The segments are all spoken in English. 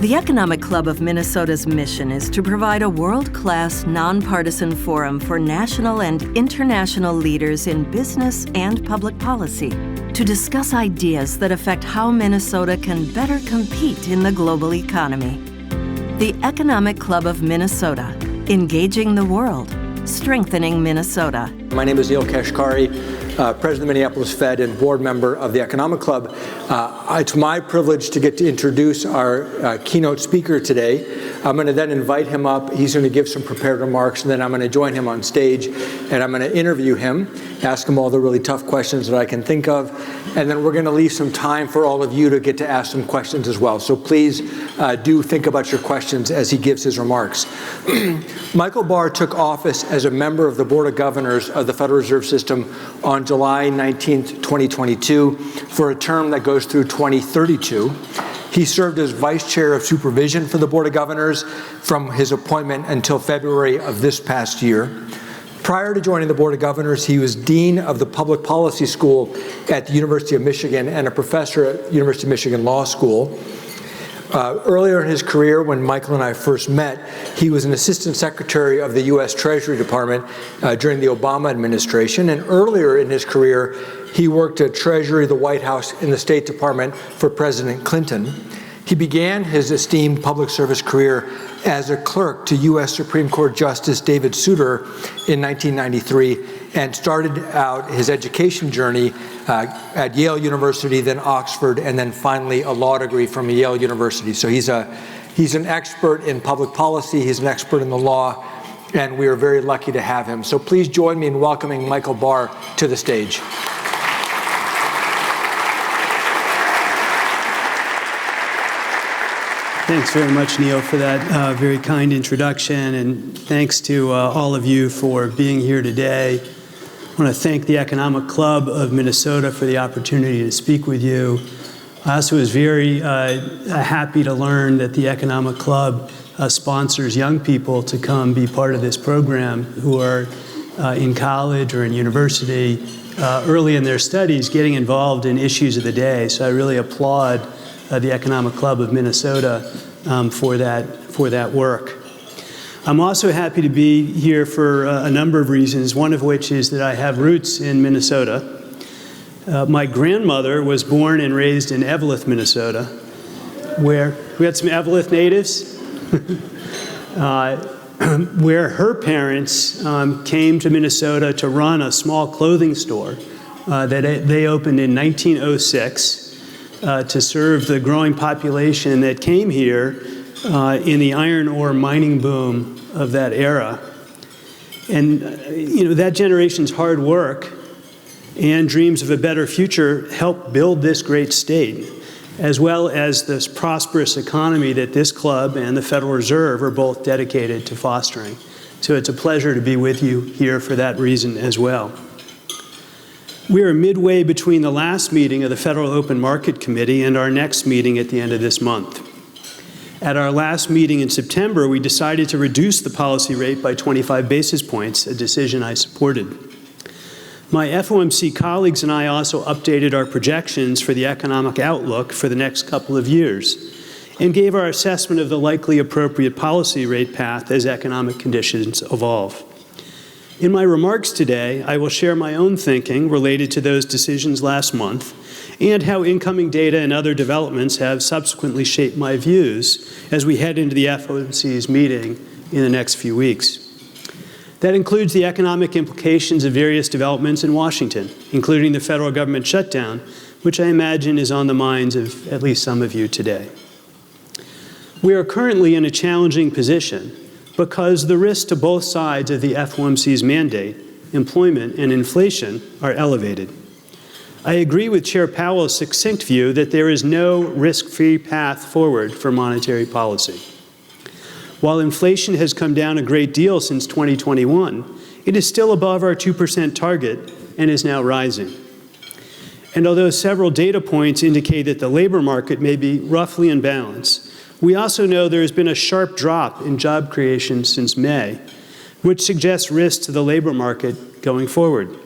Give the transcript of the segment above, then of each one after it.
The Economic Club of Minnesota's mission is to provide a world-class, nonpartisan forum for national and international leaders in business and public policy to discuss ideas that affect how Minnesota can better compete in the global economy. The Economic Club of Minnesota, engaging the world, strengthening Minnesota. My name is Neel Kashkari, President of the Minneapolis Fed and board member of the Economic Club. It's my privilege to get to introduce our keynote speaker today. I'm going to then invite him up. He's going to give some prepared remarks, and then I'm going to join him on stage, and I'm going to interview him, ask him all the really tough questions that I can think of, and then we're going to leave some time for all of you to get to ask some questions as well. So please do think about your questions as he gives his remarks. Michael Barr took office as a member of the Board of Governors of the Federal Reserve System on July 19th, 2022, for a term that goes through 2032. He served as Vice Chair of Supervision for the Board of Governors from his appointment until February of this past year. Prior to joining the Board of Governors, he was Dean of the Public Policy School at the University of Michigan and a professor at University of Michigan Law School. Earlier in his career, when Michael and I first met, he was an Assistant Secretary of the U.S. Treasury Department during the Obama administration. And earlier in his career, he worked at Treasury, the White House, and the State Department for President Clinton. He began his esteemed public service career as a clerk to U.S. Supreme Court Justice David Souter in 1993 and started out his education journey at Yale University, then Oxford, and then finally a law degree from Yale University. So he's an expert in public policy, he's an expert in the law, and we are very lucky to have him. So please join me in welcoming Michael Barr to the stage. Thanks very much, Neel, for that very kind introduction, and thanks to all of you for being here today. I want to thank the Economic Club of Minnesota for the opportunity to speak with you. I also was very happy to learn that the Economic Club sponsors young people to come be part of this program who are in college or in university, early in their studies, getting involved in issues of the day. So I really applaud the Economic Club of Minnesota for that work. I'm also happy to be here for a number of reasons, one of which is that I have roots in Minnesota. My grandmother was born and raised in Eveleth, Minnesota, where we had some Eveleth natives, where her parents came to Minnesota to run a small clothing store that they opened in 1906. To serve the growing population that came here in the iron ore mining boom of that era. And that generation's hard work and dreams of a better future helped build this great state, as well as this prosperous economy that this club and the Federal Reserve are both dedicated to fostering. So it's a pleasure to be with you here for that reason as well. We are midway between the last meeting of the Federal Open Market Committee and our next meeting at the end of this month. At our last meeting in September, we decided to reduce the policy rate by 25 basis points, a decision I supported. My FOMC colleagues and I also updated our projections for the economic outlook for the next couple of years and gave our assessment of the likely appropriate policy rate path as economic conditions evolve. In my remarks today, I will share my own thinking related to those decisions last month and how incoming data and other developments have subsequently shaped my views as we head into the FOMC's meeting in the next few weeks. That includes the economic implications of various developments in Washington, including the federal government shutdown, which I imagine is on the minds of at least some of you today. We are currently in a challenging position because the risks to both sides of the FOMC's mandate, employment and inflation, are elevated. I agree with Chair Powell's succinct view that there is no risk-free path forward for monetary policy. While inflation has come down a great deal since 2021, it is still above our 2% target and is now rising. And although several data points indicate that the labor market may be roughly in balance, we also know there has been a sharp drop in job creation since May, which suggests risks to the labor market going forward.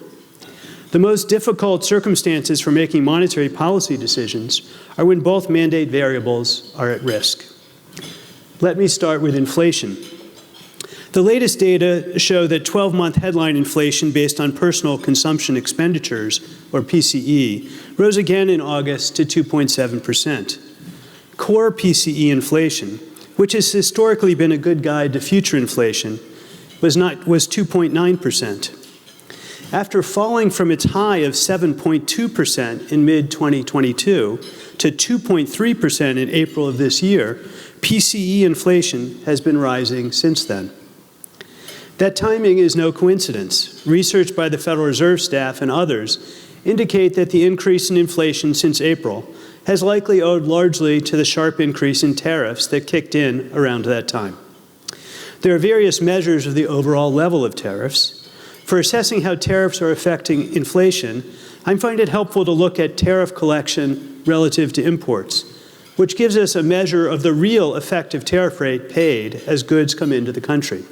The most difficult circumstances for making monetary policy decisions are when both mandate variables are at risk. Let me start with inflation. The latest data show that 12-month headline inflation based on personal consumption expenditures, or PCE, rose again in August to 2.7%. Core PCE inflation, which has historically been a good guide to future inflation, was 2.9%. After falling from its high of 7.2% in mid-2022 to 2.3% in April of this year, PCE inflation has been rising since then. That timing is no coincidence. Research by the Federal Reserve staff and others indicate that the increase in inflation since April has likely owed largely to the sharp increase in tariffs that kicked in around that time. There are various measures of the overall level of tariffs. For assessing how tariffs are affecting inflation, I find it helpful to look at tariff collection relative to imports, which gives us a measure of the real effective tariff rate paid as goods come into the country.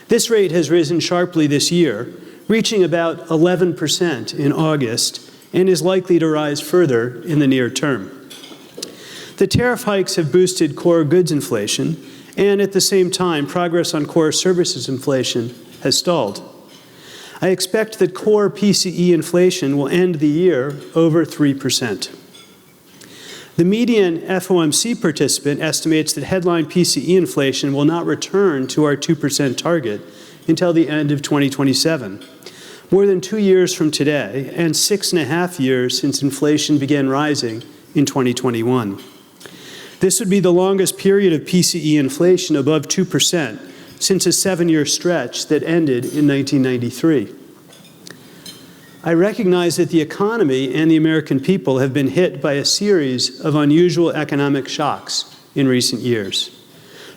This rate has risen sharply this year, reaching about 11% in August, and is likely to rise further in the near term. The tariff hikes have boosted core goods inflation, and at the same time, progress on core services inflation has stalled. I expect that core PCE inflation will end the year over 3%. The median FOMC participant estimates that headline PCE inflation will not return to our 2% target until the end of 2027, more than 2 years from today, and 6.5 years since inflation began rising in 2021. This would be the longest period of PCE inflation above 2% since a 7-year stretch that ended in 1993. I recognize that the economy and the American people have been hit by a series of unusual economic shocks in recent years.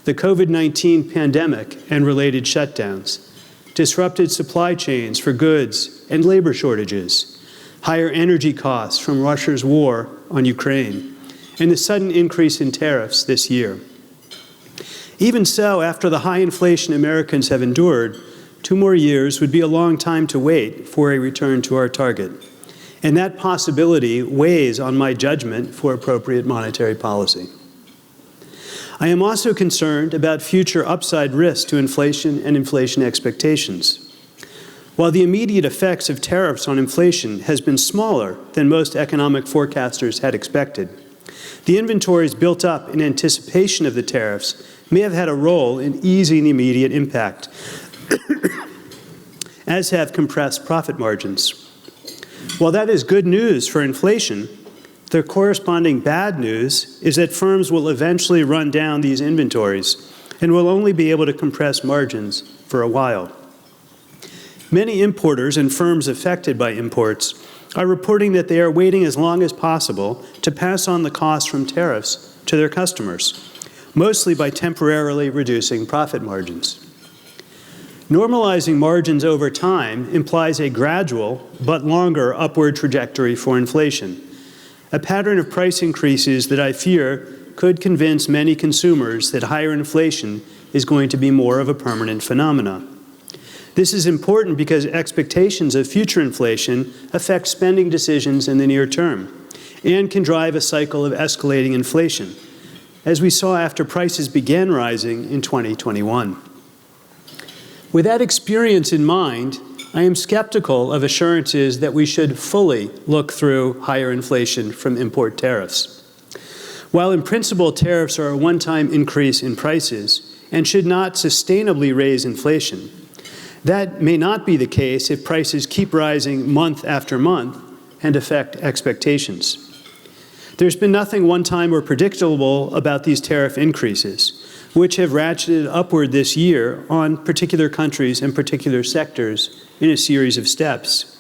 The COVID-19 pandemic and related shutdowns, disrupted supply chains for goods and labor shortages, higher energy costs from Russia's war on Ukraine, and the sudden increase in tariffs this year. Even so, after the high inflation Americans have endured, 2 more years would be a long time to wait for a return to our target. And that possibility weighs on my judgment for appropriate monetary policy. I am also concerned about future upside risks to inflation and inflation expectations. While the immediate effects of tariffs on inflation has been smaller than most economic forecasters had expected, the inventories built up in anticipation of the tariffs may have had a role in easing the immediate impact, as have compressed profit margins. While that is good news for inflation, the corresponding bad news is that firms will eventually run down these inventories and will only be able to compress margins for a while. Many importers and firms affected by imports are reporting that they are waiting as long as possible to pass on the costs from tariffs to their customers, mostly by temporarily reducing profit margins. Normalizing margins over time implies a gradual but longer upward trajectory for inflation, a pattern of price increases that I fear could convince many consumers that higher inflation is going to be more of a permanent phenomenon. This is important because expectations of future inflation affect spending decisions in the near term and can drive a cycle of escalating inflation, as we saw after prices began rising in 2021. With that experience in mind, I am skeptical of assurances that we should fully look through higher inflation from import tariffs. While in principle tariffs are a one-time increase in prices and should not sustainably raise inflation, that may not be the case if prices keep rising month after month and affect expectations. There's been nothing one-time or predictable about these tariff increases, which have ratcheted upward this year on particular countries and particular sectors in a series of steps.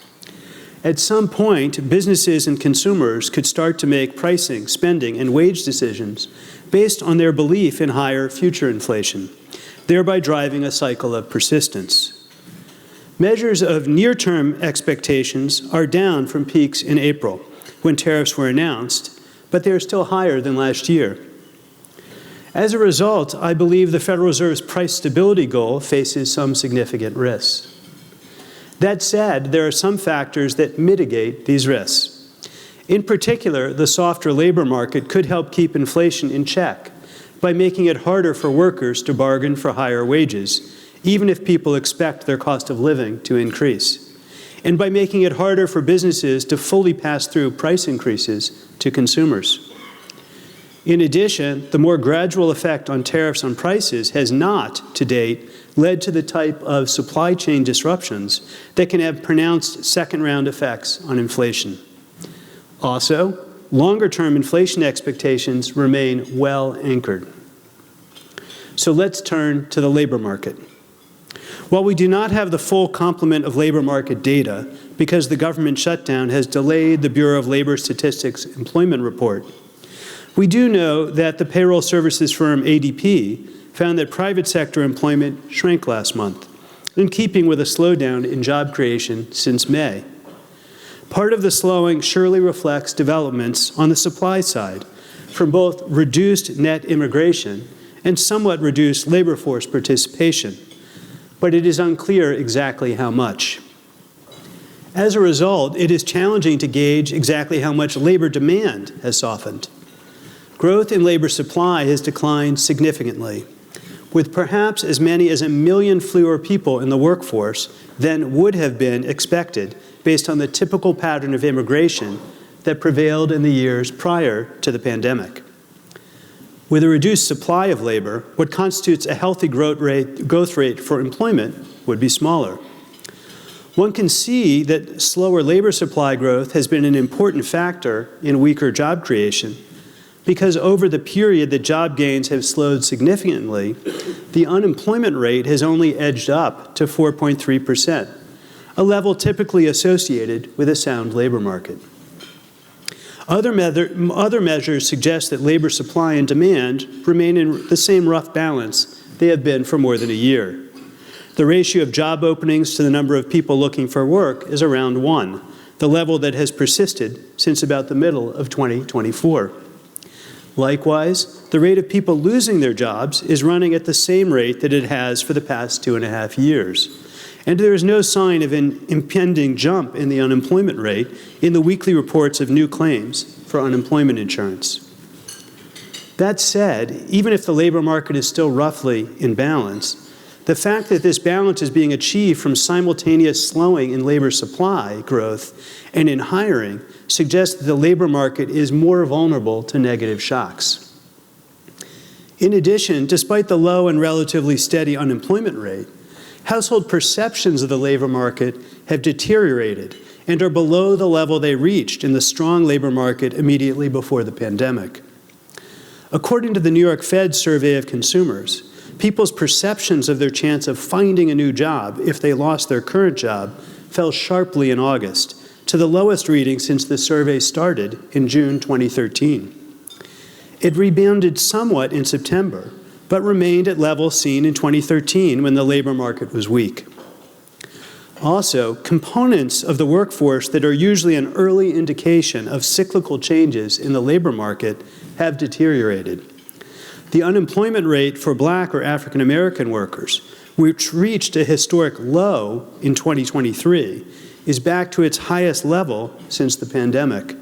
At some point, businesses and consumers could start to make pricing, spending, and wage decisions based on their belief in higher future inflation, thereby driving a cycle of persistence. Measures of near-term expectations are down from peaks in April, when tariffs were announced, but they are still higher than last year. As a result, I believe the Federal Reserve's price stability goal faces some significant risks. That said, there are some factors that mitigate these risks. In particular, the softer labor market could help keep inflation in check by making it harder for workers to bargain for higher wages, even if people expect their cost of living to increase, and by making it harder for businesses to fully pass through price increases to consumers. In addition, the more gradual effect on tariffs on prices has not, to date, led to the type of supply chain disruptions that can have pronounced second-round effects on inflation. Also, longer-term inflation expectations remain well anchored. So let's turn to the labor market. While we do not have the full complement of labor market data because the government shutdown has delayed the Bureau of Labor Statistics employment report, we do know that the payroll services firm ADP found that private sector employment shrank last month, in keeping with a slowdown in job creation since May. Part of the slowing surely reflects developments on the supply side from both reduced net immigration and somewhat reduced labor force participation, but it is unclear exactly how much. As a result, it is challenging to gauge exactly how much labor demand has softened. Growth in labor supply has declined significantly, with perhaps as many as 1 million fewer people in the workforce than would have been expected based on the typical pattern of immigration that prevailed in the years prior to the pandemic. With a reduced supply of labor, what constitutes a healthy growth rate for employment would be smaller. One can see that slower labor supply growth has been an important factor in weaker job creation, because over the period that job gains have slowed significantly, the unemployment rate has only edged up to 4.3%, a level typically associated with a sound labor market. Other measures suggest that labor supply and demand remain in the same rough balance they have been for more than a year. The ratio of job openings to the number of people looking for work is around 1, the level that has persisted since about the middle of 2024. Likewise, the rate of people losing their jobs is running at the same rate that it has for the past 2.5 years. And there is no sign of an impending jump in the unemployment rate in the weekly reports of new claims for unemployment insurance. That said, even if the labor market is still roughly in balance, the fact that this balance is being achieved from simultaneous slowing in labor supply growth and in hiring suggests that the labor market is more vulnerable to negative shocks. In addition, despite the low and relatively steady unemployment rate, household perceptions of the labor market have deteriorated and are below the level they reached in the strong labor market immediately before the pandemic. According to the New York Fed survey of consumers, people's perceptions of their chance of finding a new job if they lost their current job fell sharply in August, to the lowest reading since the survey started in June 2013. It rebounded somewhat in September, but remained at levels seen in 2013 when the labor market was weak. Also, components of the workforce that are usually an early indication of cyclical changes in the labor market have deteriorated. The unemployment rate for Black or African American workers, which reached a historic low in 2023, is back to its highest level since the pandemic.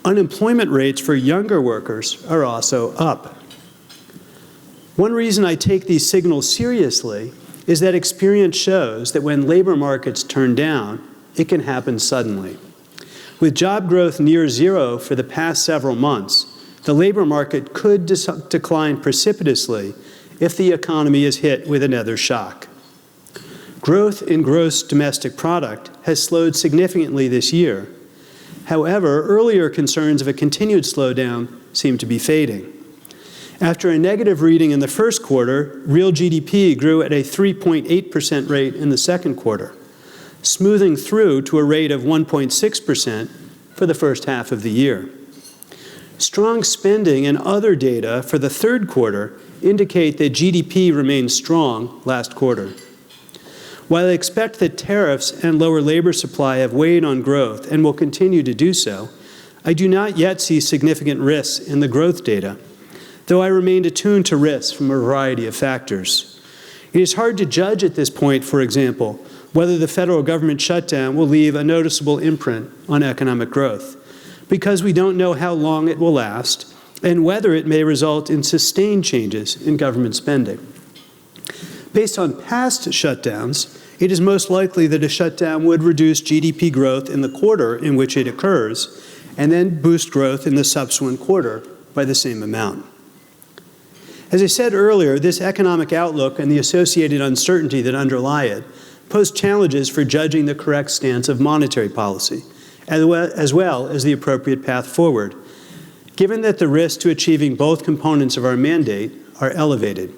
Unemployment rates for younger workers are also up. One reason I take these signals seriously is that experience shows that when labor markets turn down, it can happen suddenly. With job growth near zero for the past several months, the labor market could decline precipitously if the economy is hit with another shock. Growth in gross domestic product has slowed significantly this year. However, earlier concerns of a continued slowdown seem to be fading. After a negative reading in the first quarter, real GDP grew at a 3.8% rate in the second quarter, smoothing through to a rate of 1.6% for the first half of the year. Strong spending and other data for the third quarter indicate that GDP remained strong last quarter. While I expect that tariffs and lower labor supply have weighed on growth and will continue to do so, I do not yet see significant risks in the growth data, though I remain attuned to risks from a variety of factors. It is hard to judge at this point, for example, whether the federal government shutdown will leave a noticeable imprint on economic growth, because we don't know how long it will last and whether it may result in sustained changes in government spending. Based on past shutdowns, it is most likely that a shutdown would reduce GDP growth in the quarter in which it occurs, and then boost growth in the subsequent quarter by the same amount. As I said earlier, this economic outlook and the associated uncertainty that underlie it pose challenges for judging the correct stance of monetary policy, as well as the appropriate path forward, given that the risks to achieving both components of our mandate are elevated.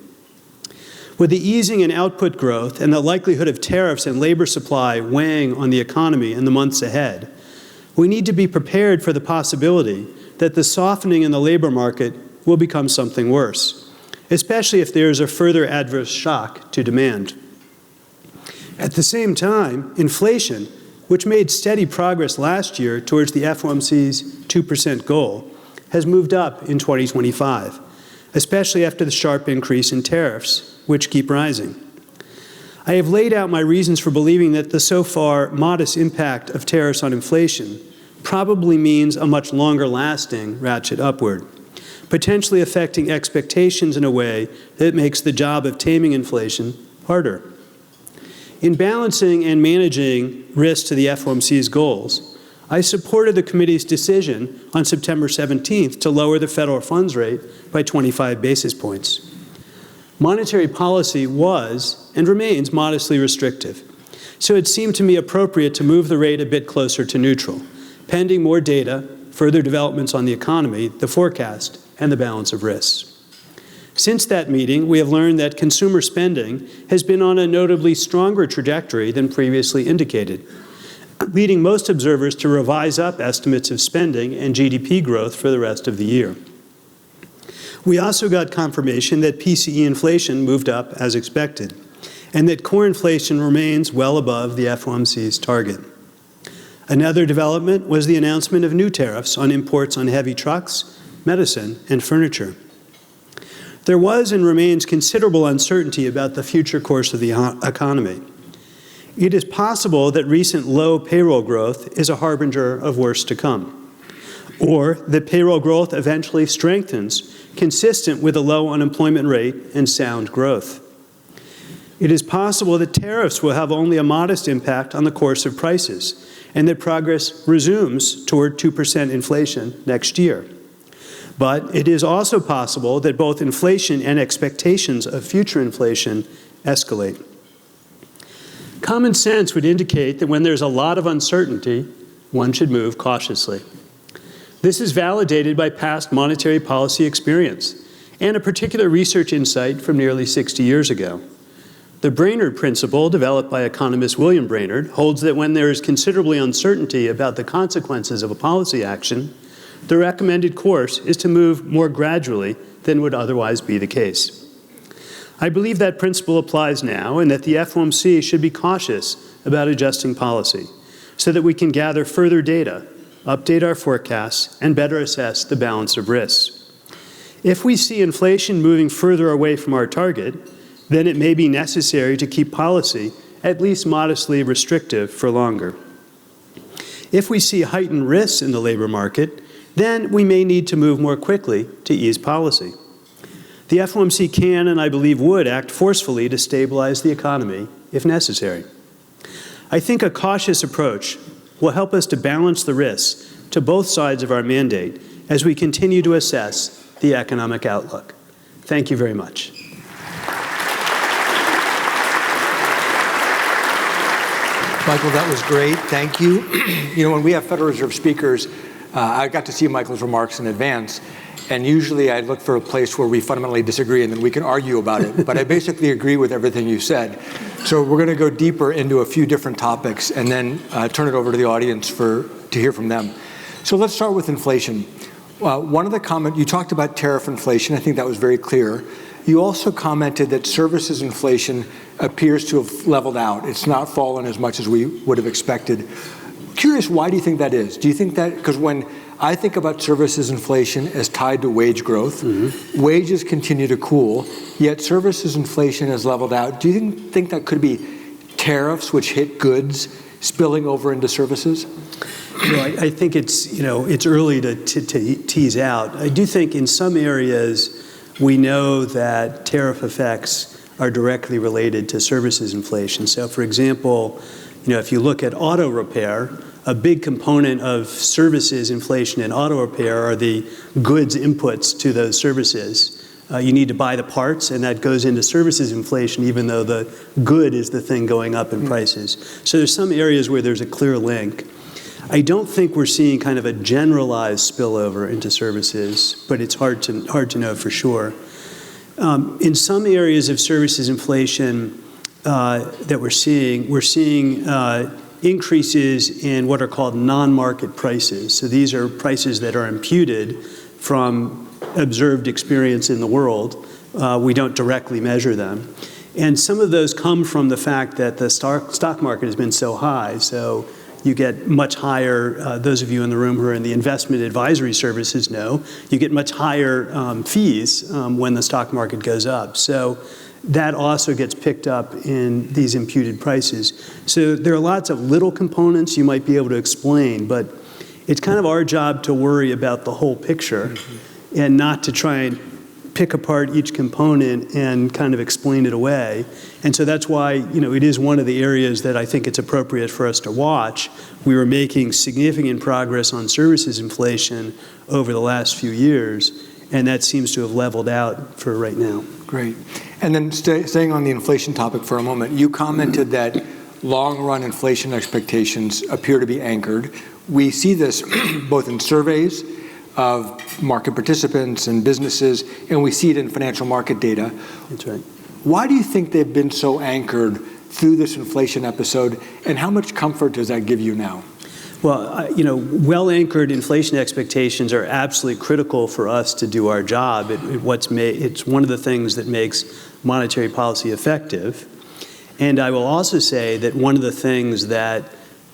With the easing in output growth and the likelihood of tariffs and labor supply weighing on the economy in the months ahead, we need to be prepared for the possibility that the softening in the labor market will become something worse, especially if there is a further adverse shock to demand. At the same time, inflation, which made steady progress last year towards the FOMC's 2% goal, has moved up in 2025, especially after the sharp increase in tariffs, which keep rising. I have laid out my reasons for believing that the so far modest impact of tariffs on inflation probably means a much longer lasting ratchet upward, potentially affecting expectations in a way that makes the job of taming inflation harder. In balancing and managing risks to the FOMC's goals, I supported the committee's decision on September 17th to lower the federal funds rate by 25 basis points. Monetary policy was and remains modestly restrictive, so it seemed to me appropriate to move the rate a bit closer to neutral, pending more data, further developments on the economy, the forecast, and the balance of risks. Since that meeting, we have learned that consumer spending has been on a notably stronger trajectory than previously indicated, leading most observers to revise up estimates of spending and GDP growth for the rest of the year. We also got confirmation that PCE inflation moved up as expected, and that core inflation remains well above the FOMC's target. Another development was the announcement of new tariffs on imports on heavy trucks, medicine, and furniture. There was and remains considerable uncertainty about the future course of the economy. It is possible that recent low payroll growth is a harbinger of worse to come, or that payroll growth eventually strengthens, consistent with a low unemployment rate and sound growth. It is possible that tariffs will have only a modest impact on the course of prices, and that progress resumes toward 2% inflation next year. But it is also possible that both inflation and expectations of future inflation escalate. Common sense would indicate that when there's a lot of uncertainty, one should move cautiously. This is validated by past monetary policy experience and a particular research insight from nearly 60 years ago. The Brainerd principle, developed by economist William Brainerd, holds that when there is considerably uncertainty about the consequences of a policy action, the recommended course is to move more gradually than would otherwise be the case. I believe that principle applies now, and that the FOMC should be cautious about adjusting policy so that we can gather further data, update our forecasts, and better assess the balance of risks. If we see inflation moving further away from our target, then it may be necessary to keep policy at least modestly restrictive for longer. If we see heightened risks in the labor market, then we may need to move more quickly to ease policy. The FOMC can, and I believe would, act forcefully to stabilize the economy if necessary. I think a cautious approach will help us to balance the risks to both sides of our mandate as we continue to assess the economic outlook. Thank you very much. Michael, that was great. Thank you. You know, when we have Federal Reserve speakers, I got to see Michael's remarks in advance, and usually I look for a place where we fundamentally disagree and then we can argue about it. But I basically agree with everything you said. So we're going to go deeper into a few different topics and then turn it over to the audience to hear from them. So let's start with inflation. One of the comments, you talked about tariff inflation. I think that was very clear. You also commented that services inflation appears to have leveled out. It's not fallen as much as we would have expected. Curious, why do you think that is? Do you think that, because when I think about services inflation as tied to wage growth, wages continue to cool, yet services inflation has leveled out. Do you think that could be tariffs, which hit goods, spilling over into services? I think it's early to tease out. I do think in some areas we know that tariff effects are directly related to services inflation. So, for example, if you look at auto repair, a big component of services inflation in auto repair are the goods inputs to those services. You need to buy the parts, and that goes into services inflation, even though the good is the thing going up in prices. So there's some areas where there's a clear link. I don't think we're seeing kind of a generalized spillover into services, but it's hard to know for sure. In some areas of services inflation that we're seeing increases in what are called non-market prices. So these are prices that are imputed from observed experience in the world. We don't directly measure them. And some of those come from the fact that the stock market has been so high. So you get much higher, those of you in the room who are in the investment advisory services know, you get much higher fees when the stock market goes up. So that also gets picked up in these imputed prices. So there are lots of little components you might be able to explain, but it's kind of our job to worry about the whole picture and not to try and pick apart each component and kind of explain it away. And so that's why, it is one of the areas that I think it's appropriate for us to watch. We were making significant progress on services inflation over the last few years, and that seems to have leveled out for right now. Great. And then staying on the inflation topic for a moment, you commented that long-run inflation expectations appear to be anchored. We see this both in surveys of market participants and businesses, and we see it in financial market data. That's right. Why do you think they've been so anchored through this inflation episode, and how much comfort does that give you now? Well, well-anchored inflation expectations are absolutely critical for us to do our job. It's one of the things that makes monetary policy effective. And I will also say that one of the things that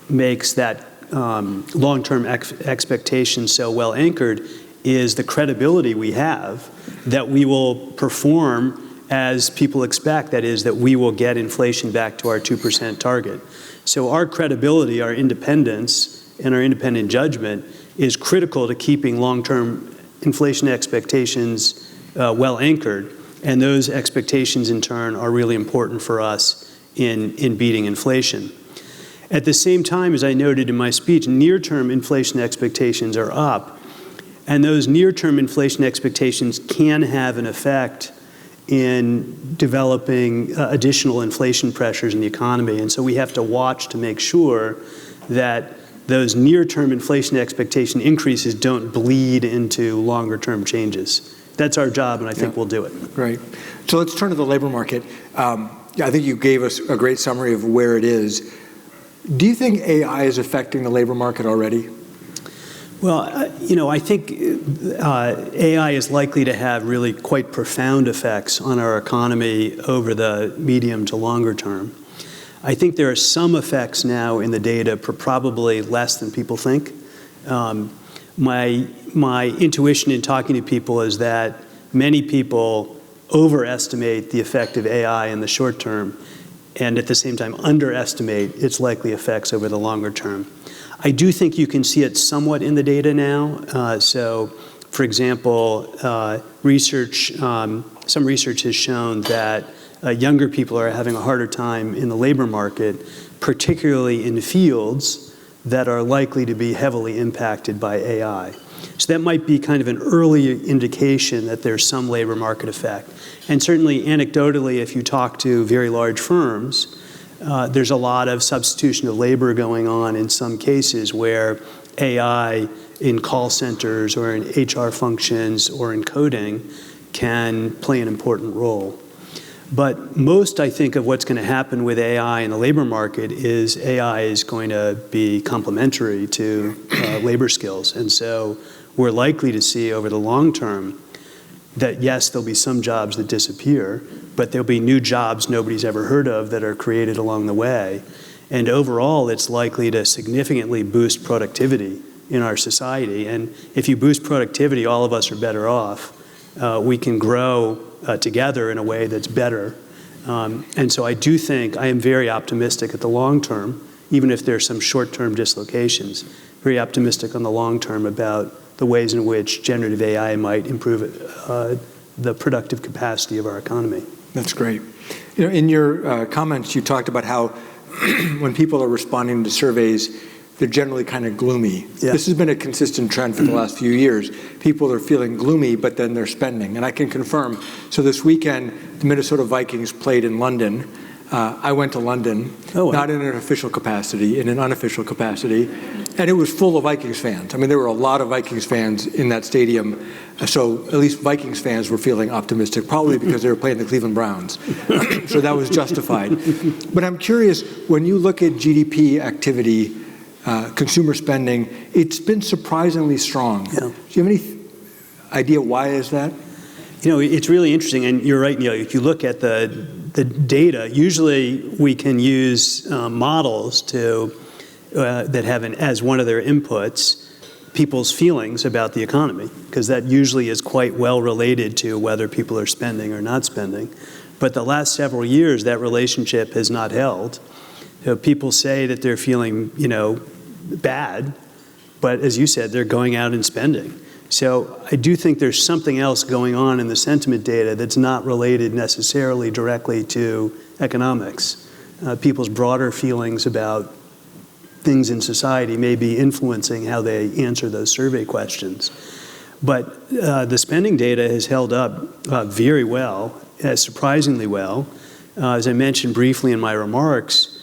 makes that long-term expectation so well anchored is the credibility we have that we will perform as people expect, that is, that we will get inflation back to our 2% target. So our credibility, our independence, and our independent judgment is critical to keeping long-term inflation expectations well anchored, and those expectations in turn are really important for us in beating inflation. At the same time, as I noted in my speech, near-term inflation expectations are up, and those near-term inflation expectations can have an effect in developing additional inflation pressures in the economy. And so we have to watch to make sure that those near-term inflation expectation increases don't bleed into longer-term changes. That's our job, and I think we'll do it. Great. So let's turn to the labor market. I think you gave us a great summary of where it is. Do you think AI is affecting the labor market already? Well, I think AI is likely to have really quite profound effects on our economy over the medium to longer term. I think there are some effects now in the data, probably less than people think. My intuition in talking to people is that many people overestimate the effect of AI in the short term, and at the same time underestimate its likely effects over the longer term. I do think you can see it somewhat in the data now. So, for example, some research has shown that younger people are having a harder time in the labor market, particularly in fields that are likely to be heavily impacted by AI. So that might be kind of an early indication that there's some labor market effect. And certainly anecdotally, if you talk to very large firms, there's a lot of substitution of labor going on in some cases where AI in call centers or in HR functions or in coding can play an important role. But most, I think, of what's going to happen with AI in the labor market is AI is going to be complementary to labor skills. And so we're likely to see over the long term that, yes, there'll be some jobs that disappear, but there'll be new jobs nobody's ever heard of that are created along the way. And overall, it's likely to significantly boost productivity in our society. And if you boost productivity, all of us are better off. We can grow together in a way that's better And so I do think I am very optimistic at the long term, even if there's some short-term dislocations, very optimistic on the long term about the ways in which generative AI might improve the productive capacity of our economy. That's great. You know, in your comments, you talked about how when people are responding to surveys, they're generally kind of gloomy. Yeah. This has been a consistent trend for the last few years. People are feeling gloomy, but then they're spending. And I can confirm, so this weekend, the Minnesota Vikings played in London. I went to London, not in an official capacity, in an unofficial capacity, and it was full of Vikings fans. I mean, there were a lot of Vikings fans in that stadium, so at least Vikings fans were feeling optimistic, probably because they were playing the Cleveland Browns. So that was justified. But I'm curious, when you look at GDP activity, consumer spending, it's been surprisingly strong. Yeah. Do you have any idea why is that? You know, it's really interesting, and you're right, Neel. If you look at the data, usually we can use models to that have as one of their inputs people's feelings about the economy, because that usually is quite well related to whether people are spending or not spending. But the last several years, that relationship has not held. So people say that they're feeling, bad, but as you said, they're going out and spending. So I do think there's something else going on in the sentiment data that's not related necessarily directly to economics. People's broader feelings about things in society may be influencing how they answer those survey questions. But the spending data has held up very well, surprisingly well. As I mentioned briefly in my remarks,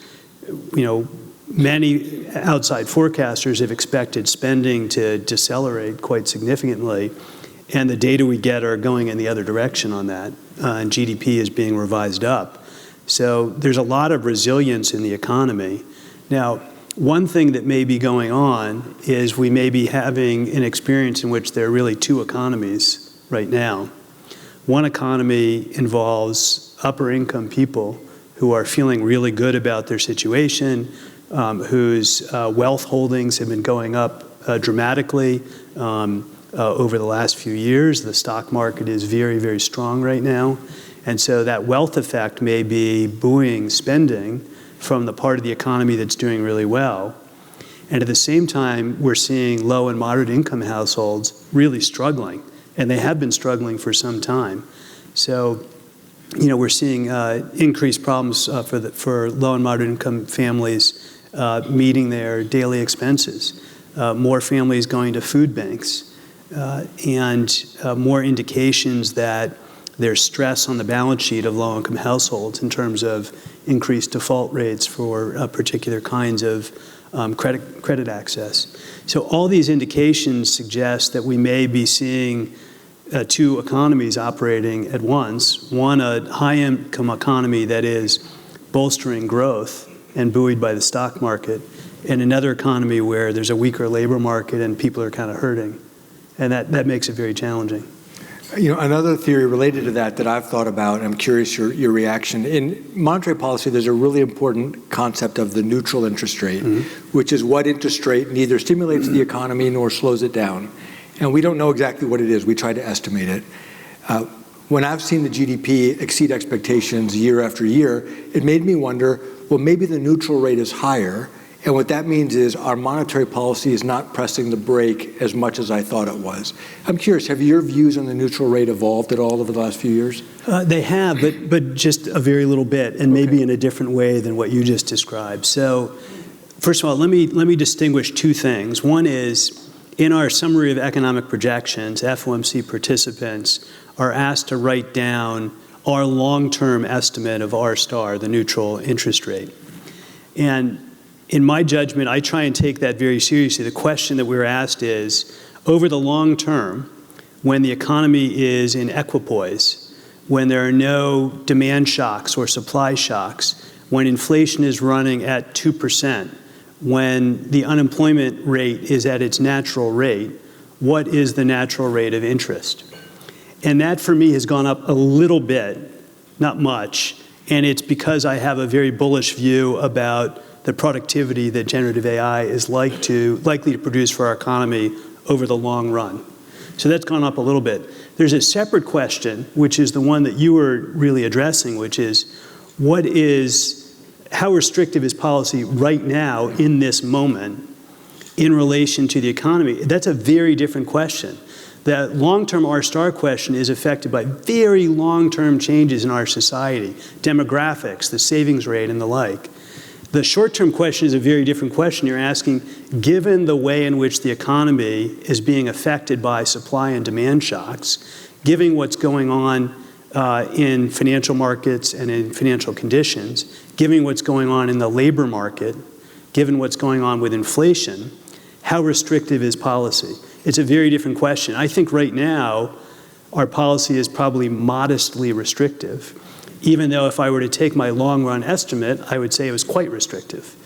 many outside forecasters have expected spending to decelerate quite significantly, and the data we get are going in the other direction on that, and GDP is being revised up. So there's a lot of resilience in the economy. Now, one thing that may be going on is we may be having an experience in which there are really two economies right now. One economy involves upper income people who are feeling really good about their situation, whose wealth holdings have been going up dramatically over the last few years. The stock market is very, very strong right now. And so that wealth effect may be buoying spending from the part of the economy that's doing really well. And at the same time, we're seeing low and moderate income households really struggling, and they have been struggling for some time. So, we're seeing increased problems for low and moderate income families meeting their daily expenses, more families going to food banks, and more indications that there's stress on the balance sheet of low-income households in terms of increased default rates for particular kinds of credit access. So all these indications suggest that we may be seeing two economies operating at once. One, a high-income economy that is bolstering growth and buoyed by the stock market, and another economy where there's a weaker labor market and people are kind of hurting. And that makes it very challenging. Another theory related to that I've thought about, and I'm curious your reaction. In monetary policy, there's a really important concept of the neutral interest rate, which is what interest rate neither stimulates the economy nor slows it down. And we don't know exactly what it is. We try to estimate it. When I've seen the GDP exceed expectations year after year, it made me wonder, well, maybe the neutral rate is higher. And what that means is our monetary policy is not pressing the brake as much as I thought it was. I'm curious, have your views on the neutral rate evolved at all over the last few years? They have, but just a very little bit, and maybe in a different way than what you just described. So, first of all, let me distinguish two things. One is, in our summary of economic projections, FOMC participants are asked to write down our long-term estimate of R star, the neutral interest rate. And in my judgment, I try and take that very seriously. The question that we're asked is, over the long term, when the economy is in equipoise, when there are no demand shocks or supply shocks, when inflation is running at 2%, when the unemployment rate is at its natural rate, what is the natural rate of interest? And that, for me, has gone up a little bit, not much, and it's because I have a very bullish view about the productivity that generative AI is likely to produce for our economy over the long run. So that's gone up a little bit. There's a separate question, which is the one that you were really addressing, which is how restrictive is policy right now in this moment in relation to the economy? That's a very different question. The long-term R-star question is affected by very long-term changes in our society, demographics, the savings rate, and the like. The short-term question is a very different question. You're asking, given the way in which the economy is being affected by supply and demand shocks, given what's going on in financial markets and in financial conditions, given what's going on in the labor market, given what's going on with inflation, how restrictive is policy? It's a very different question. I think right now, our policy is probably modestly restrictive, even though if I were to take my long-run estimate, I would say it was quite restrictive.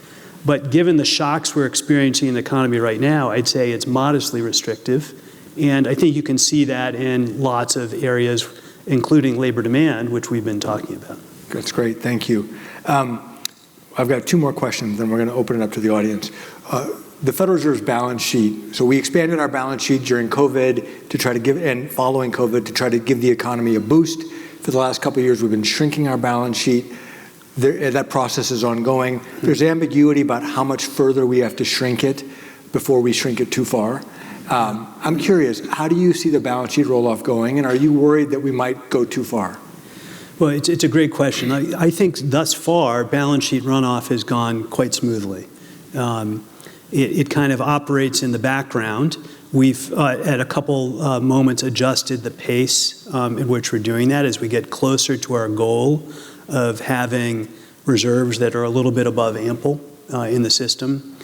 But given the shocks we're experiencing in the economy right now, I'd say it's modestly restrictive. And I think you can see that in lots of areas, including labor demand, which we've been talking about. That's great. Thank you. I've got two more questions, then we're going to open it up to the audience. The Federal Reserve's balance sheet. So we expanded our balance sheet during COVID to try to give, and following COVID, to try to give the economy a boost. For the last couple of years, we've been shrinking our balance sheet. That process is ongoing. There's ambiguity about how much further we have to shrink it before we shrink it too far. I'm curious, how do you see the balance sheet roll-off going, and are you worried that we might go too far? Well, it's a great question. I think thus far, balance sheet runoff has gone quite smoothly. It kind of operates in the background. We've, at a couple moments, adjusted the pace in which we're doing that as we get closer to our goal of having reserves that are a little bit above ample in the system.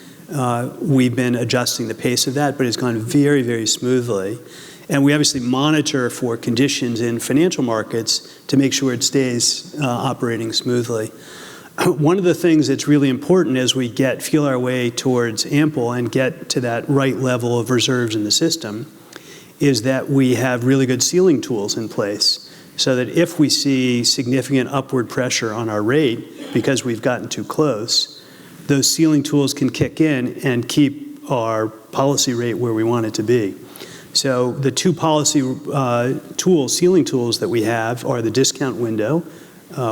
We've been adjusting the pace of that, but it's gone very, very smoothly. And we obviously monitor for conditions in financial markets to make sure it stays operating smoothly. One of the things that's really important as we feel our way towards ample and get to that right level of reserves in the system is that we have really good ceiling tools in place so that if we see significant upward pressure on our rate because we've gotten too close, those ceiling tools can kick in and keep our policy rate where we want it to be. So the two policy ceiling tools that we have are the discount window,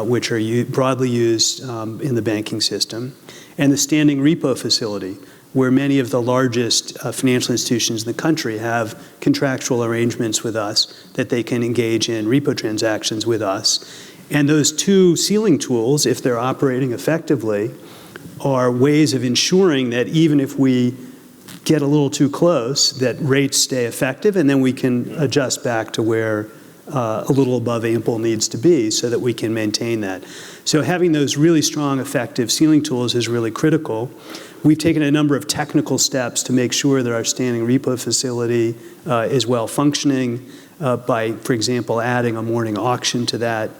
which are broadly used in the banking system, and the standing repo facility, where many of the largest financial institutions in the country have contractual arrangements with us that they can engage in repo transactions with us. And those two ceiling tools, if they're operating effectively, are ways of ensuring that even if we get a little too close, that rates stay effective, and then we can adjust back to where a little above ample needs to be so that we can maintain that. So having those really strong, effective ceiling tools is really critical. We've taken a number of technical steps to make sure that our standing repo facility is well functioning by, for example, adding a morning auction to that.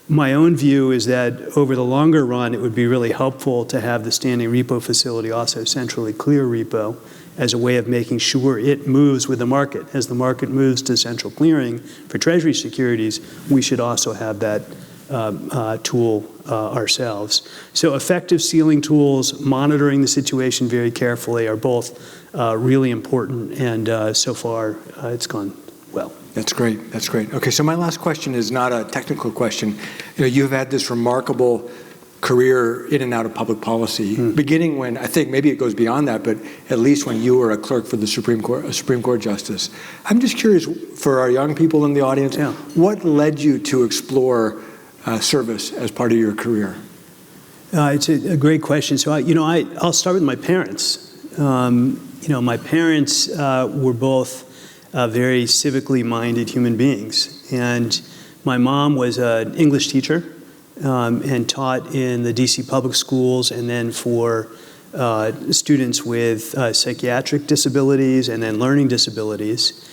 My own view is that over the longer run, it would be really helpful to have the standing repo facility also centrally clear repo as a way of making sure it moves with the market. As the market moves to central clearing for Treasury securities, we should also have that tool ourselves. So effective ceiling tools, monitoring the situation very carefully are both really important, and so far it's gone well. That's great. That's great. Okay, so my last question is not a technical question. You've had this remarkable career in and out of public policy, beginning when, I think maybe it goes beyond that, but at least when you were a clerk for the Supreme Court, a Supreme Court justice. I'm just curious, for our young people in the audience, what led you to explore service as part of your career? It's a great question. So, I'll start with my parents. My parents were both very civically minded human beings. And my mom was an English teacher and taught in the DC public schools, and then for students with psychiatric disabilities and then learning disabilities.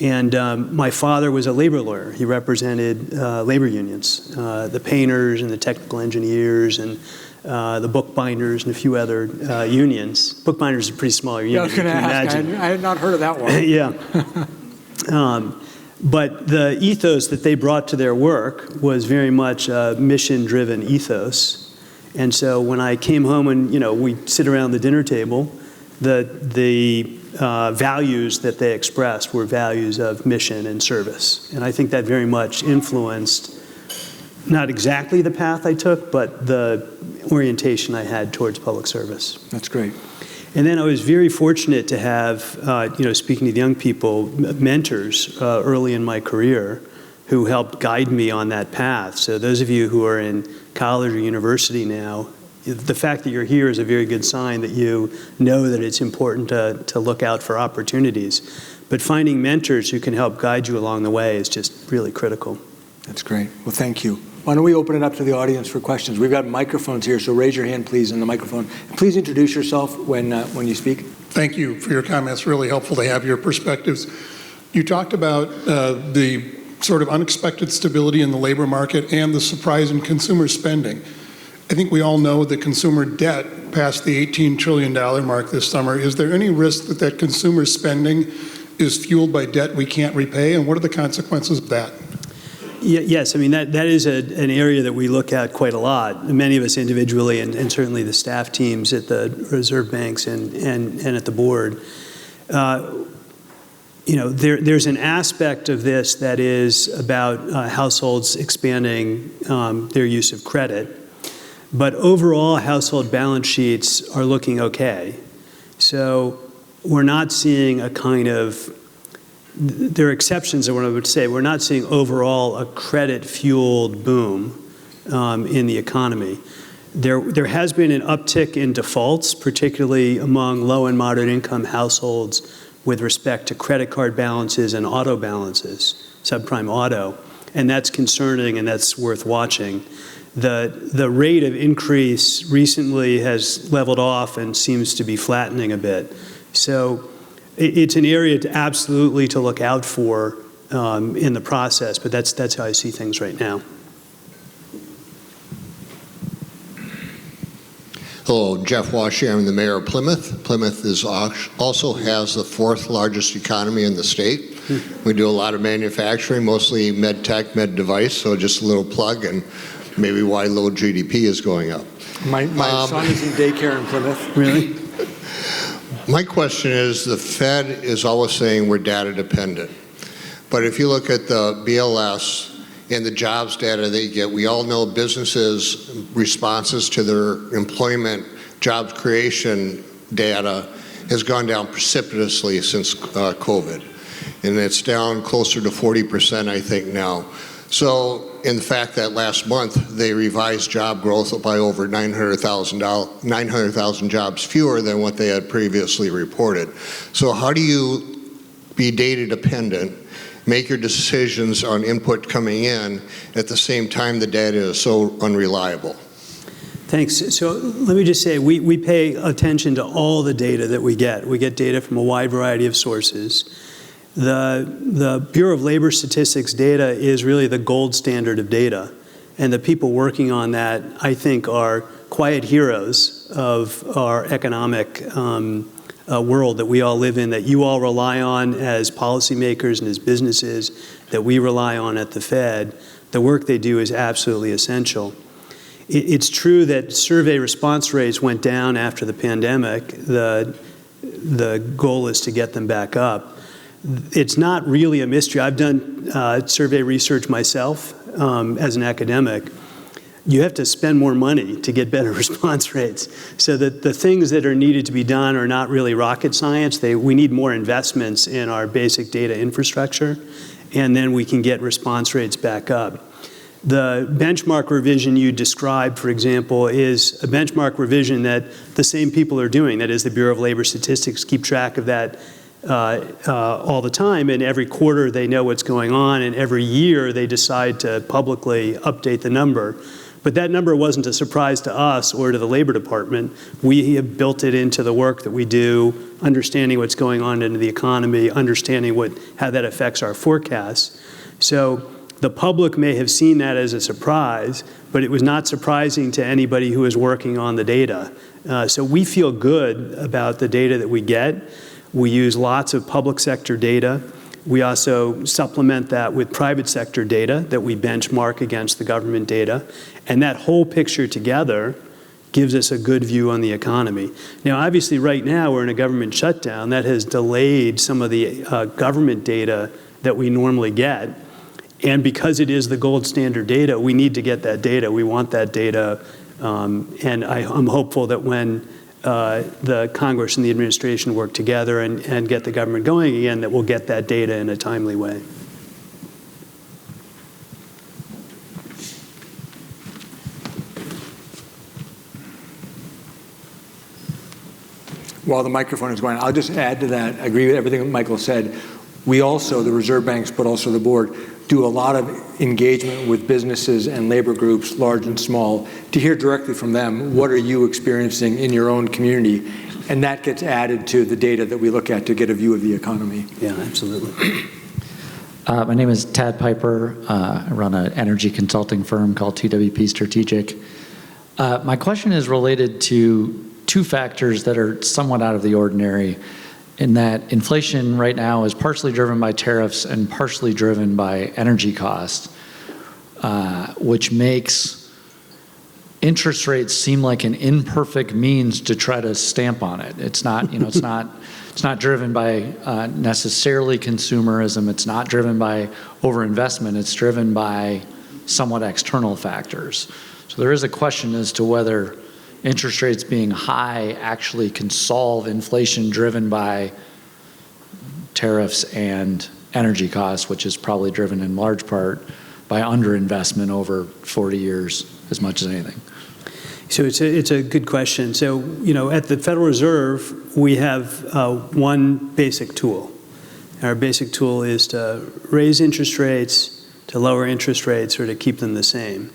And my father was a labor lawyer. He represented labor unions, the painters and the technical engineers and the bookbinders and a few other unions. Bookbinders is a pretty small union. Yeah, I was going to ask. I had not heard of that one. Yeah. But the ethos that they brought to their work was very much a mission-driven ethos. And so when I came home and, we'd sit around the dinner table, the values that they expressed were values of mission and service. And I think that very much influenced not exactly the path I took, but the orientation I had towards public service. That's great. And then I was very fortunate to have, speaking to the young people, mentors early in my career who helped guide me on that path. So those of you who are in college or university now, the fact that you're here is a very good sign that you know that it's important to look out for opportunities. But finding mentors who can help guide you along the way is just really critical. That's great. Well, thank you. Why don't we open it up to the audience for questions? We've got microphones here, so raise your hand, please, in the microphone. Please introduce yourself when you speak. Thank you for your comments. Really helpful to have your perspectives. You talked about the sort of unexpected stability in the labor market and the surprise in consumer spending. I think we all know that consumer debt passed the $18 trillion mark this summer. Is there any risk that consumer spending is fueled by debt we can't repay, and what are the consequences of that? Yes, I mean, that is an area that we look at quite a lot, many of us individually and certainly the staff teams at the reserve banks and at the board. There's an aspect of this that is about households expanding their use of credit. But overall, household balance sheets are looking okay. So we're not seeing a kind of, there are exceptions to what I would say, we're not seeing overall a credit-fueled boom in the economy. There has been an uptick in defaults, particularly among low and moderate income households with respect to credit card balances and auto balances, subprime auto, and that's concerning and that's worth watching. The rate of increase recently has leveled off and seems to be flattening a bit. So it's an area absolutely to look out for in the process, but that's how I see things right now. Hello, Jeff Washy. I'm the mayor of Plymouth. Plymouth also has the fourth largest economy in the state. We do a lot of manufacturing, mostly med tech, med device, so just a little plug and maybe why low GDP is going up. My son is in daycare in Plymouth. Really? My question is, the Fed is always saying we're data dependent. But if you look at the BLS and the jobs data they get, we all know businesses' responses to their employment jobs creation data has gone down precipitously since COVID. And it's down closer to 40%, I think, now. So in fact that last month they revised job growth by over 900,000 jobs fewer than what they had previously reported. So how do you be data dependent, make your decisions on input coming in at the same time the data is so unreliable? Thanks. So let me just say, we pay attention to all the data that we get. We get data from a wide variety of sources. The Bureau of Labor Statistics data is really the gold standard of data. And the people working on that, I think, are quiet heroes of our economic world that we all live in, that you all rely on as policymakers and as businesses, that we rely on at the Fed. The work they do is absolutely essential. It's true that survey response rates went down after the pandemic. The goal is to get them back up. It's not really a mystery. I've done survey research myself as an academic. You have to spend more money to get better response rates. So that the things that are needed to be done are not really rocket science. We need more investments in our basic data infrastructure, and then we can get response rates back up. The benchmark revision you described, for example, is a benchmark revision that the same people are doing. That is, the Bureau of Labor Statistics keep track of that all the time, and every quarter they know what's going on, and every year they decide to publicly update the number. But that number wasn't a surprise to us or to the Labor Department. We have built it into the work that we do, understanding what's going on in the economy, understanding how that affects our forecasts. So the public may have seen that as a surprise, but it was not surprising to anybody who is working on the data. So we feel good about the data that we get. We use lots of public sector data. We also supplement that with private sector data that we benchmark against the government data. And that whole picture together gives us a good view on the economy. Now, obviously, right now, we're in a government shutdown that has delayed some of the government data that we normally get. And because it is the gold standard data, we need to get that data. We want that data. And I'm hopeful that when the Congress and the administration work together and get the government going again, that we'll get that data in a timely way. While the microphone is going, I'll just add to that. I agree with everything that Michael said. We also, the reserve banks, but also the board, do a lot of engagement with businesses and labor groups, large and small, to hear directly from them, what are you experiencing in your own community? And that gets added to the data that we look at to get a view of the economy. Yeah, absolutely. My name is Tad Piper. I run an energy consulting firm called TWP Strategic. My question is related to two factors that are somewhat out of the ordinary, in that inflation right now is partially driven by tariffs and partially driven by energy costs, which makes interest rates seem like an imperfect means to try to stamp on it. It's not, it's not driven by necessarily consumerism. It's not driven by overinvestment. It's driven by somewhat external factors. So there is a question as to whether interest rates being high actually can solve inflation driven by tariffs and energy costs, which is probably driven in large part by underinvestment over 40 years as much as anything. So it's a good question. So, at the Federal Reserve, we have one basic tool. Our basic tool is to raise interest rates, to lower interest rates, or to keep them the same.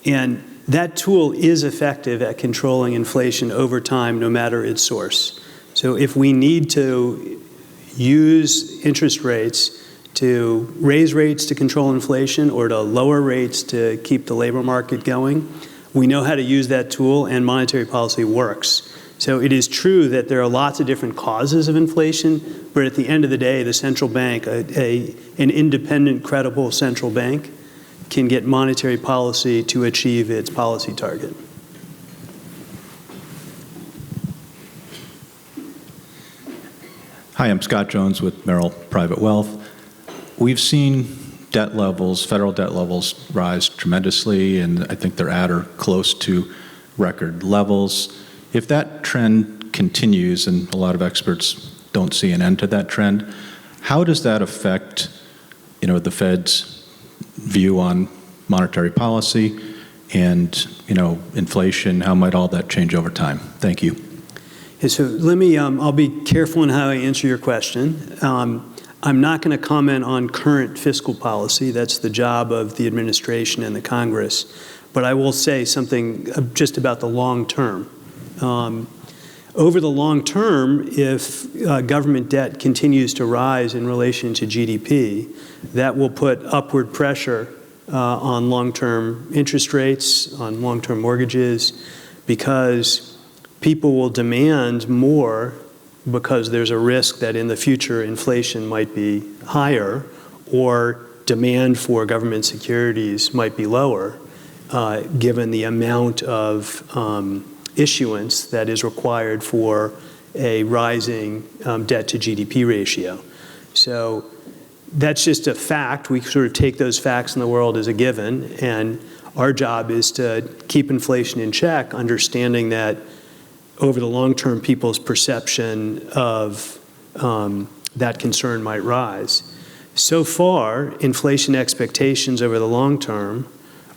And that tool is effective at controlling inflation over time, no matter its source. So if we need to use interest rates to raise rates to control inflation or to lower rates to keep the labor market going, we know how to use that tool, and monetary policy works. So it is true that there are lots of different causes of inflation, but at the end of the day, the central bank, an independent, credible central bank, can get monetary policy to achieve its policy target. Hi, I'm Scott Jones with Merrill Private Wealth. We've seen debt levels, federal debt levels, rise tremendously, and I think they're at or close to record levels. If that trend continues, and a lot of experts don't see an end to that trend, how does that affect, the Fed's view on monetary policy and, inflation? How might all that change over time? Thank you. Yeah, so let me, I'll be careful in how I answer your question. I'm not going to comment on current fiscal policy. That's the job of the administration and the Congress. But I will say something just about the long term. Over the long term, if government debt continues to rise in relation to GDP, that will put upward pressure on long-term interest rates, on long-term mortgages, because people will demand more because there's a risk that in the future inflation might be higher or demand for government securities might be lower, given the amount of issuance that is required for a rising debt to GDP ratio. So that's just a fact. We sort of take those facts in the world as a given, and our job is to keep inflation in check, understanding that over the long term, people's perception of that concern might rise. So far, inflation expectations over the long term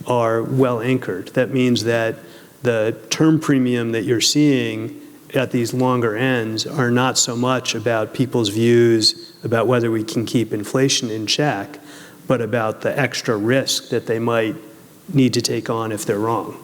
are well anchored. That means that the term premium that you're seeing at these longer ends are not so much about people's views about whether we can keep inflation in check, but about the extra risk that they might need to take on if they're wrong.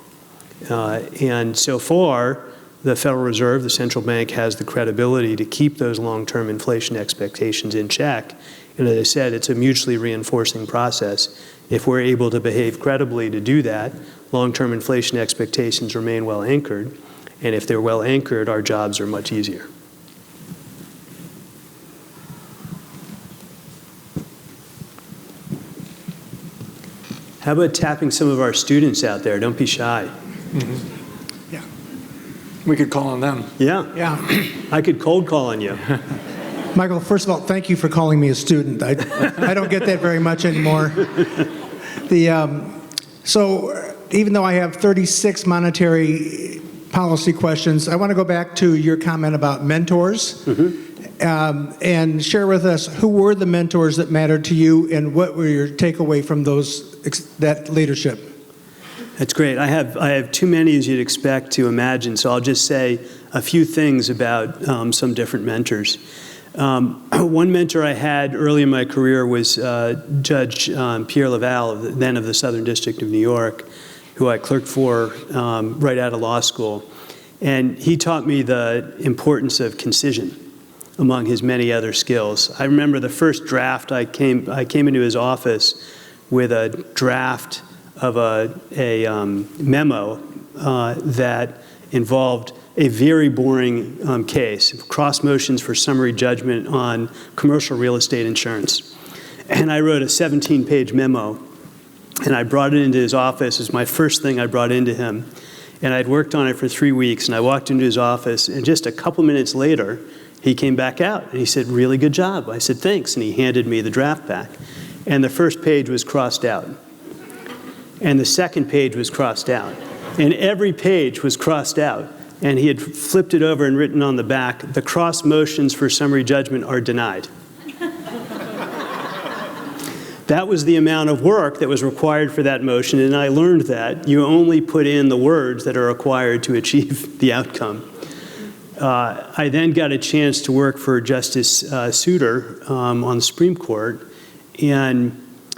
And so far, the Federal Reserve, the central bank, has the credibility to keep those long-term inflation expectations in check. And as I said, it's a mutually reinforcing process. If we're able to behave credibly to do that, long-term inflation expectations remain well anchored. And if they're well anchored, our jobs are much easier. How about tapping some of our students out there? Don't be shy. Yeah. We could call on them. Yeah. Yeah. I could cold call on you. Michael, first of all, thank you for calling me a student. I don't get that very much anymore. So even though I have 36 monetary policy questions, I want to go back to your comment about mentors and share with us who were the mentors that mattered to you and what were your takeaway from that leadership? That's great. I have too many as you'd expect to imagine, so I'll just say a few things about some different mentors. One mentor I had early in my career was Judge Pierre Laval, then of the Southern District of New York, who I clerked for right out of law school. And he taught me the importance of concision among his many other skills. I remember the first draft, I came into his office with a draft of a memo that involved a very boring case, cross motions for summary judgment on commercial real estate insurance. And I wrote a 17-page memo, and I brought it into his office. It was my first thing I brought into him. And I'd worked on it for 3 weeks, and I walked into his office, and just a couple minutes later, he came back out, and he said, "Really good job." I said, "Thanks," and he handed me the draft back. And the first page was crossed out. And the second page was crossed out. And every page was crossed out. And he had flipped it over and written on the back, "The cross motions for summary judgment are denied." That was the amount of work that was required for that motion, and I learned that you only put in the words that are required to achieve the outcome. I then got a chance to work for Justice Souter on the Supreme Court, and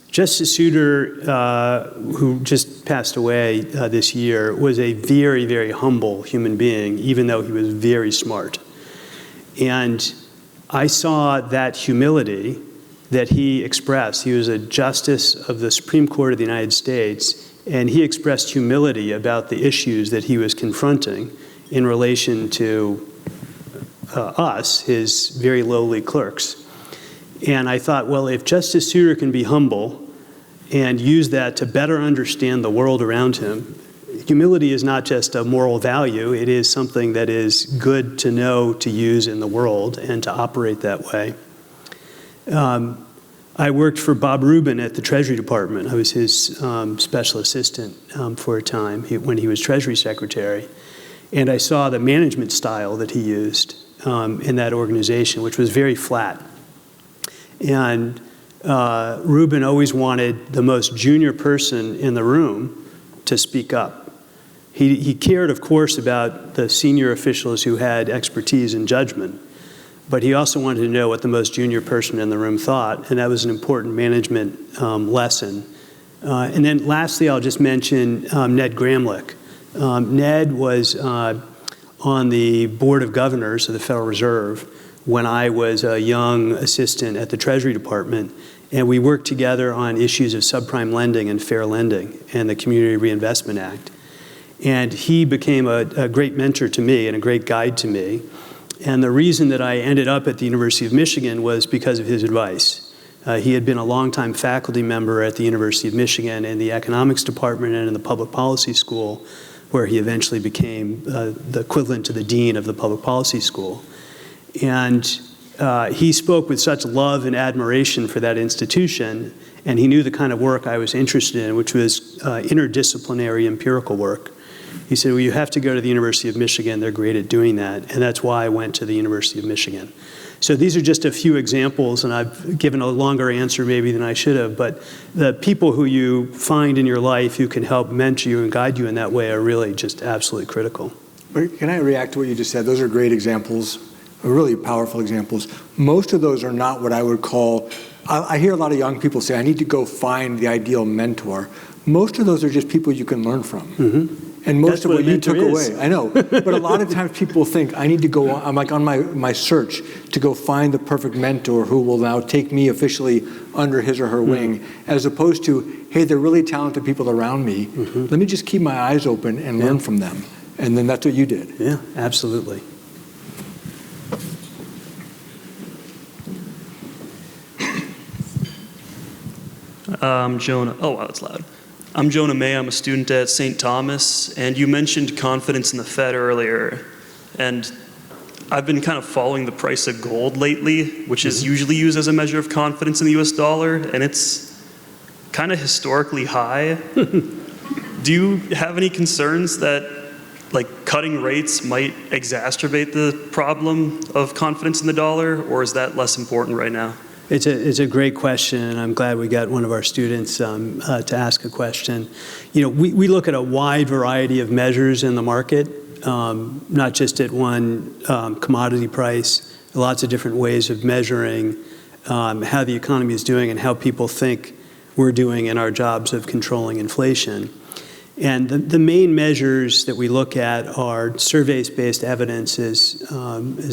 Justice Souter, who just passed away this year, was a very, very humble human being, even though he was very smart. And I saw that humility that he expressed. He was a justice of the Supreme Court of the United States, and he expressed humility about the issues that he was confronting in relation to us, his very lowly clerks. And I thought, well, if Justice Souter can be humble and use that to better understand the world around him, humility is not just a moral value, it is something that is good to know to use in the world and to operate that way. I worked for Bob Rubin at the Treasury Department. I was his special assistant for a time when he was Treasury Secretary. And I saw the management style that he used in that organization, which was very flat. And Rubin always wanted the most junior person in the room to speak up. He cared, of course, about the senior officials who had expertise and judgment, but he also wanted to know what the most junior person in the room thought, and that was an important management lesson. And then lastly, I'll just mention Ned Gramlich. Ned was on the Board of Governors of the Federal Reserve when I was a young assistant at the Treasury Department, and we worked together on issues of subprime lending and fair lending and the Community Reinvestment Act. And he became a great mentor to me and a great guide to me. And the reason that I ended up at the University of Michigan was because of his advice. He had been a longtime faculty member at the University of Michigan in the economics department and in the public policy school, where he eventually became the equivalent to the dean of the public policy school. And he spoke with such love and admiration for that institution, and he knew the kind of work I was interested in, which was interdisciplinary empirical work. He said, well, you have to go to the University of Michigan. They're great at doing that. And that's why I went to the University of Michigan. So these are just a few examples, and I've given a longer answer maybe than I should have, but the people who you find in your life who can help mentor you and guide you in that way are really just absolutely critical. Can I react to what you just said? Those are great examples, really powerful examples. Most of those are not what I would call, I hear a lot of young people say, I need to go find the ideal mentor. Most of those are just people you can learn from. Mm-hmm. And most of what you took away, I know, but a lot of times people think I need to go, I'm like on my search to go find the perfect mentor who will now take me officially under his or her wing, as opposed to, hey, they're really talented people around me. Mm-hmm. Let me just keep my eyes open and learn from them. And then that's what you did. Yeah, absolutely. Jonah. Oh, wow, that's loud. I'm Jonah May. I'm a student at St. Thomas, and you mentioned confidence in the Fed earlier. And I've been kind of following the price of gold lately, which is usually used as a measure of confidence in the US dollar, and it's kind of historically high. Do you have any concerns that cutting rates might exacerbate the problem of confidence in the dollar, or is that less important right now? It's a great question, and I'm glad we got one of our students to ask a question. We look at a wide variety of measures in the market, not just at one commodity price, lots of different ways of measuring how the economy is doing and how people think we're doing in our jobs of controlling inflation. And the main measures that we look at are surveys-based evidence, as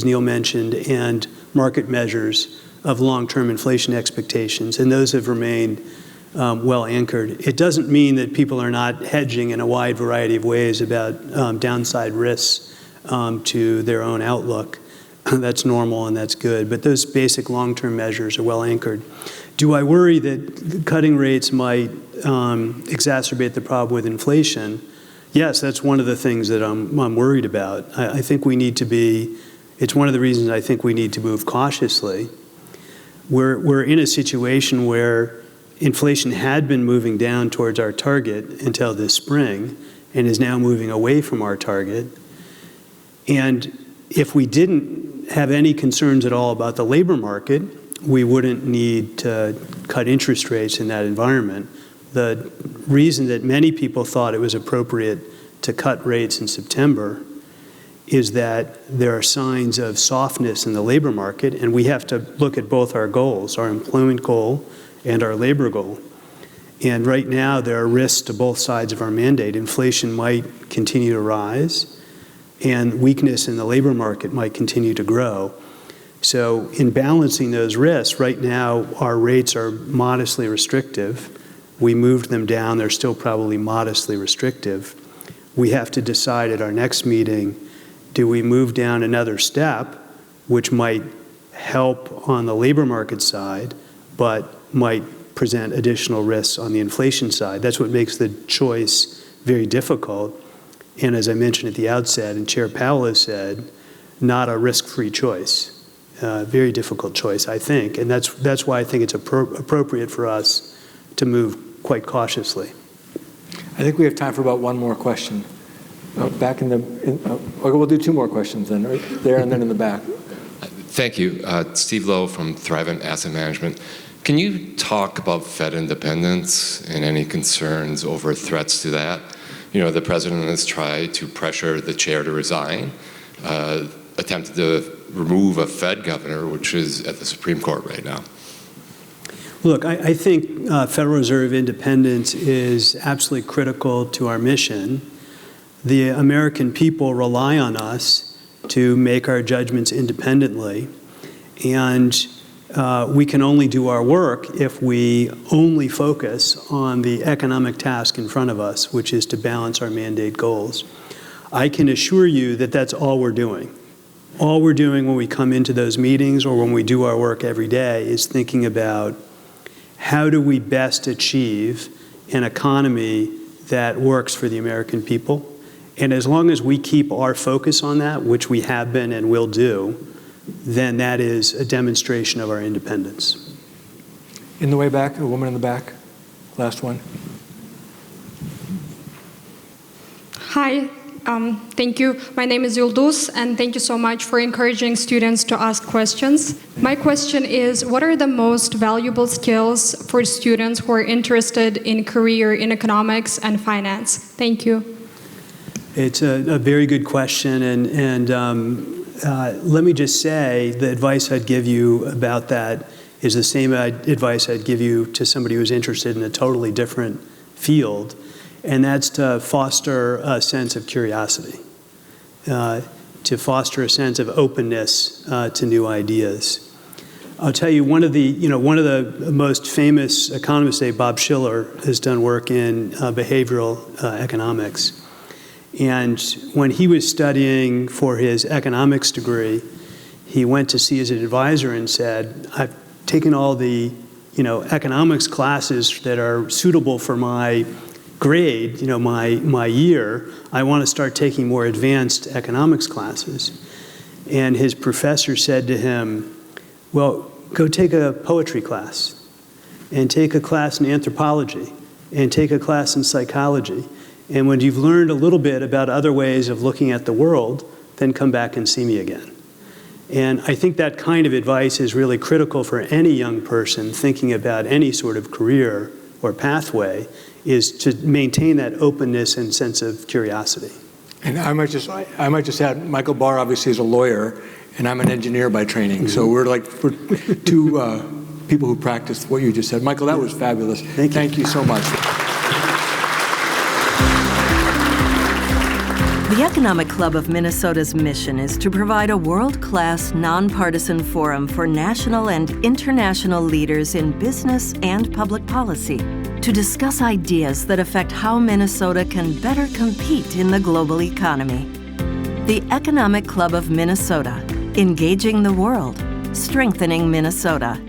Neel mentioned, and market measures of long-term inflation expectations, and those have remained well anchored. It doesn't mean that people are not hedging in a wide variety of ways about downside risks to their own outlook. That's normal and that's good, but those basic long-term measures are well anchored. Do I worry that cutting rates might exacerbate the problem with inflation? Yes, that's one of the things that I'm worried about. I think we need to be, it's one of the reasons I think we need to move cautiously. We're in a situation where inflation had been moving down towards our target until this spring and is now moving away from our target. And if we didn't have any concerns at all about the labor market, we wouldn't need to cut interest rates in that environment. The reason that many people thought it was appropriate to cut rates in September is that there are signs of softness in the labor market, and we have to look at both our goals, our employment goal and our labor goal. And right now, there are risks to both sides of our mandate. Inflation might continue to rise, and weakness in the labor market might continue to grow. So in balancing those risks, right now, our rates are modestly restrictive. We moved them down. They're still probably modestly restrictive. We have to decide at our next meeting, do we move down another step, which might help on the labor market side, but might present additional risks on the inflation side? That's what makes the choice very difficult. And as I mentioned at the outset, and Chair Powell has said, not a risk-free choice. Very difficult choice, I think. And that's why I think it's appropriate for us to move quite cautiously. I think we have time for about one more question. Back in the, okay, we'll do two more questions then, right there and then in the back. Thank you. Steve Lowe from Thrivent Asset Management. Can you talk about Fed independence and any concerns over threats to that? The president has tried to pressure the chair to resign, attempted to remove a Fed governor, which is at the Supreme Court right now. Look, I think Federal Reserve independence is absolutely critical to our mission. The American people rely on us to make our judgments independently, and we can only do our work if we only focus on the economic task in front of us, which is to balance our mandate goals. I can assure you that that's all we're doing. All we're doing when we come into those meetings or when we do our work every day is thinking about how do we best achieve an economy that works for the American people. And as long as we keep our focus on that, which we have been and will do, then that is a demonstration of our independence. In the way back, a woman in the back, last one. Hi, thank you. My name is Yulduz, and thank you so much for encouraging students to ask questions. My question is, what are the most valuable skills for students who are interested in career in economics and finance? Thank you. It's a very good question, and let me just say the advice I'd give you about that is the same advice I'd give you to somebody who's interested in a totally different field, and that's to foster a sense of curiosity, to foster a sense of openness to new ideas. I'll tell you, one of the most famous economists today, Bob Shiller, has done work in behavioral economics. And when he was studying for his economics degree, he went to see his advisor and said, I've taken all the economics classes that are suitable for my grade, my year, I want to start taking more advanced economics classes. And his professor said to him, well, go take a poetry class, and take a class in anthropology, and take a class in psychology. And when you've learned a little bit about other ways of looking at the world, then come back and see me again. And I think that kind of advice is really critical for any young person thinking about any sort of career or pathway, is to maintain that openness and sense of curiosity. And I might just add, Michael Barr obviously is a lawyer, and I'm an engineer by training. So we're two people who practice what you just said. Michael, that was fabulous. Thank you so much. The Economic Club of Minnesota's mission is to provide a world-class, nonpartisan forum for national and international leaders in business and public policy to discuss ideas that affect how Minnesota can better compete in the global economy. The Economic Club of Minnesota, engaging the world, strengthening Minnesota.